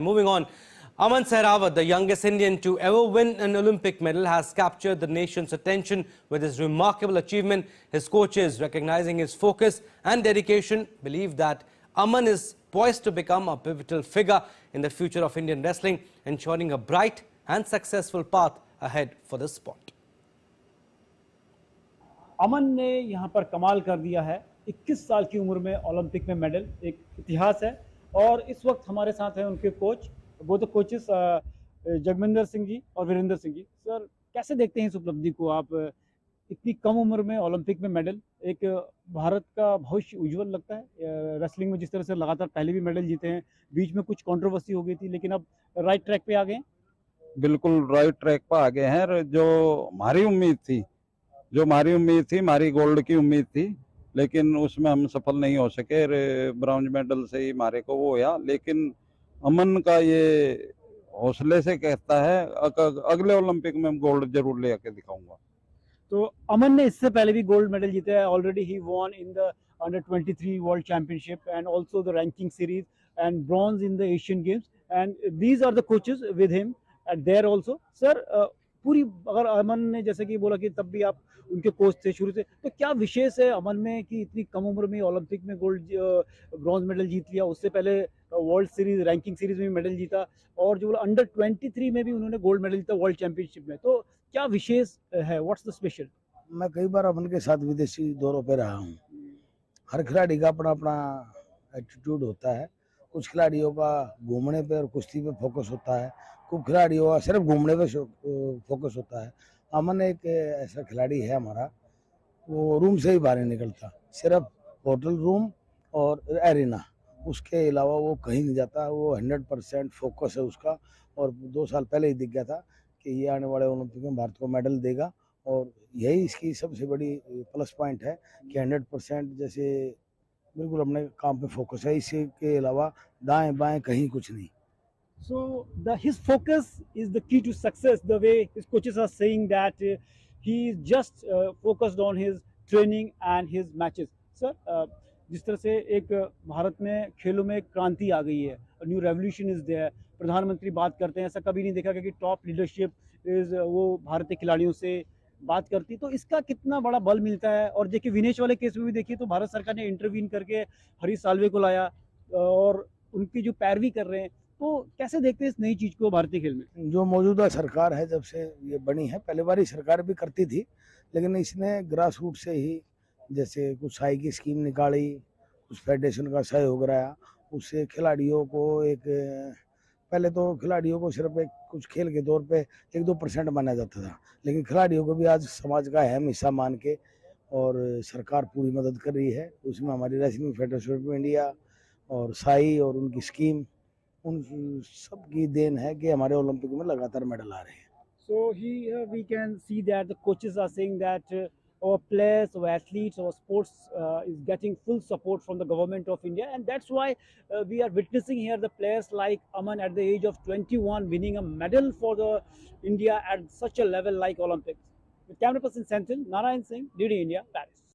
Moving on, Aman Sehrawat, the youngest Indian to ever win an Olympic medal, has captured the nation's attention with his remarkable achievement. His coaches, recognizing his focus and dedication, believe that Aman is poised to become a pivotal figure in the future of Indian wrestling, ensuring a bright and successful path ahead for the sport. अमन ने यहाँ पर कमाल कर दिया है। 21 साल की उम्र में ओलंपिक में मेडल एक इतिहास है। और इस वक्त हमारे साथ हैं उनके कोच, वो तो कोचेस जगमिंदर सिंह जी और वीरेंद्र सिंह जी। सर, कैसे देखते हैं इस उपलब्धि को आप? इतनी कम उम्र में ओलंपिक में मेडल, एक भारत का भविष्य उज्जवल लगता है। रेसलिंग में जिस तरह से लगातार पहले भी मेडल जीते हैं, बीच में कुछ कंट्रोवर्सी हो गई थी, लेकिन अब राइट ट्रैक पे आ गए हैं। बिल्कुल राइट ट्रैक पर आ गए हैं। जो हमारी उम्मीद थी, हमारी गोल्ड की उम्मीद थी, लेकिन उसमें हम सफल नहीं हो सके। ब्रॉन्ज मेडल से ही हमारे को वो हुआ, लेकिन अमन का ये हौसले से कहता है अगले ओलंपिक में गोल्ड जरूर ले आके दिखाऊंगा। तो अमन ने इससे पहले भी गोल्ड मेडल जीते हैं। Already he won in the under 23 world championship and also the ranking series and bronze in the Asian games, and these are the coaches with him at there also. Sir, पूरी अगर अमन ने जैसे कि बोला कि तब भी आप उनके कोच थे शुरू से, तो क्या विशेष है अमन में कि इतनी कम उम्र में ओलंपिक में गोल्ड ब्रॉन्ज मेडल जीत लिया? उससे पहले वर्ल्ड सीरीज रैंकिंग सीरीज में भी मेडल जीता, और जो अंडर 23 में भी उन्होंने गोल्ड मेडल जीता वर्ल्ड चैंपियनशिप में। तो क्या विशेष है? What's the special? मैं कई बार अमन के साथ विदेशी दौरों पे रहा हूँ। हर खिलाड़ी का अपना अपना एटीट्यूड होता है। कुछ खिलाड़ियों का घूमने पे और कुश्ती पे फोकस होता है, कुछ खिलाड़ियों का सिर्फ घूमने पे फोकस होता है। अमन एक ऐसा खिलाड़ी है हमारा, वो रूम से ही बाहर नहीं निकलता, सिर्फ होटल रूम और एरिना, उसके अलावा वो कहीं नहीं जाता। वो 100% फोकस है उसका, और 2 साल पहले ही दिख गया था कि ये आने वाले ओलंपिक में भारत को मेडल देगा। और यही इसकी सबसे बड़ी प्लस पॉइंट है कि 100% जैसे बिल्कुल अपने काम पे फोकस है, इसके अलावा दाएं बाएं कहीं कुछ नहीं। So his focus is the key to success. The way his coaches are saying that he is just focused on his training and his matches. Sir, जिस तरह से एक भारत में खेलों में क्रांति आ गई है, न्यू रेवोल्यूशन इज देयर। प्रधानमंत्री बात करते हैं, ऐसा कभी नहीं देखा कि टॉप लीडरशिप इज वो भारतीय खिलाड़ियों से बात करती, तो इसका कितना बड़ा बल मिलता है। और देखिए विनेश वाले केस में भी देखिए तो भारत सरकार ने इंटरवीन करके हरीश साल्वे को लाया और उनकी जो पैरवी कर रहे हैं। तो कैसे देखते हैं इस नई चीज को भारतीय खेल में? जो मौजूदा सरकार है जब से ये बनी है, पहले बार ही सरकार भी करती थी, लेकिन इसने ग्रास रूट से ही जैसे कुछ साई की स्कीम निकाली, कुछ फेडरेशन का सहयोग रहा, उससे खिलाड़ियों को एक पहले तो खिलाड़ियों को सिर्फ एक कुछ खेल के तौर पे 1-2% माना जाता था, लेकिन खिलाड़ियों को भी आज समाज का अहम हिस्सा मान के और सरकार पूरी मदद कर रही है। उसमें हमारी रेसलिंग फेडरेशन ऑफ इंडिया और साई और उनकी स्कीम, उन सब की देन है कि हमारे ओलंपिक में लगातार मेडल आ रहे हैं। So here we can see that the coaches are saying that our players, our athletes, our sports is getting full support from the government of India, and that's why we are witnessing here the players like Aman at the age of 21 winning a medal for the India at such a level like Olympics. With camera person Senthil, Narayan Singh, DD India, Paris.